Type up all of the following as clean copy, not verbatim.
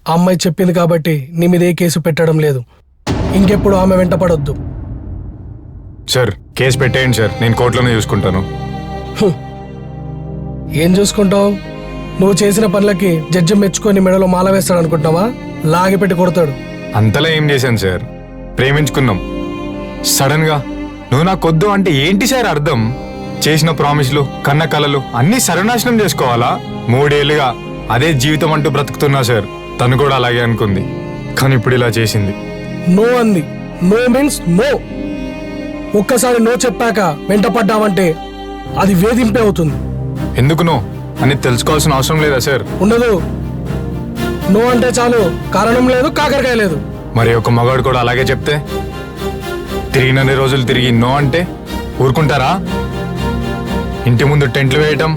ఆ అమ్మాయి చెప్పింది కాబట్టి నీ మీద ఏ కేసు పెట్టడం లేదు. ఇంకెప్పుడు ఆమె వెంట పడొద్దు. సార్ కేసు పెట్టేయండి సార్, నేను కోర్టులోనే చూసుకుంటాను. ఏం చూసుకుంటావు? నువ్వు చేసిన పనులకి జడ్జి మెచ్చుకొని మెడలో మాల వేస్తాడు అనుకుంటున్నావా? లాగి పెట్టి కొడతాడు. అంతలా ఏం చేశాను సార్? ప్రేమించుకున్నాం. సడన్ గా నువ్వు నాకొద్దు అంటే ఏంటి సార్ అర్థం? చేసిన ప్రామిస్లు, కన్న కలలు అన్నీ సర్వనాశనం చేసుకోవాలా? 3 ఏళ్ళుగా అదే జీవితం అంటూ బ్రతుకుతున్నా సార్. తను కూడా అలాగే అనుకుంది, కానీ ఇప్పుడు ఇలా చేసింది. నో అంది. No means no. ఒక్కసారి నో చెప్పాక వెంట పడ్డావంటే అది వేధింపే అవుతుంది. ఎందుకు నో అని తెలుసుకోవాల్సిన అవసరం లేదా సార్? ఉండదు. నో అంటే చాలు, కారణం లేదు, కాకరకాయ లేదు. మరి ఒక మగాడు కూడా అలాగే చెప్తే, తిరిగినన్ని రోజులు తిరిగి నో అంటే ఊరుకుంటారా? ఇంటి ముందు టెంట్లు వేయటం,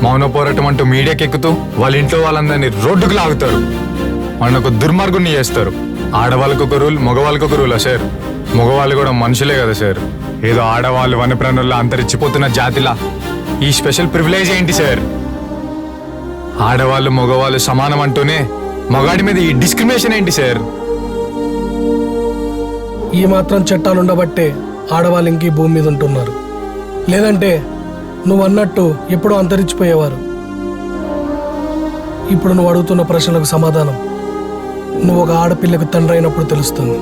మౌన పోరాటం అంటూ మీడియాకి ఎక్కుతూ వాళ్ళ ఇంట్లో వాళ్ళందరినీ రోడ్డుకు లాగుతారు. వాళ్ళని ఒక దుర్మార్గుని చేస్తారు. ఆడవాళ్ళకు ఒక రూల్, మగవాళ్ళకు ఒక రూలా సార్? మగవాళ్ళు కూడా మనుషులే కదా సార్. ఏదో ఆడవాళ్ళు వన్యప్రాణుల్లో అంతరించిపోతున్న జాతిలా ఈ స్పెషల్ ప్రివిలేజ్ ఏంటి సార్? ఆడవాళ్ళు మగవాళ్ళు సమానం అంటూనే మగాడి మీద ఈ డిస్క్రిమినేషన్ ఏంటి సార్? ఈ మాత్రం చట్టాలు ఉండబట్టే ఆడవాళ్ళు ఇంకీ భూమి మీద ఉంటున్నారు. లేదంటే నువ్వు అన్నట్టు ఎప్పుడో అంతరించిపోయేవారు. ఇప్పుడు నువ్వు అడుగుతున్న ప్రశ్నలకు సమాధానం నువ్వు ఒక ఆడపిల్లకు తండ్రి అయినప్పుడు తెలుస్తుంది.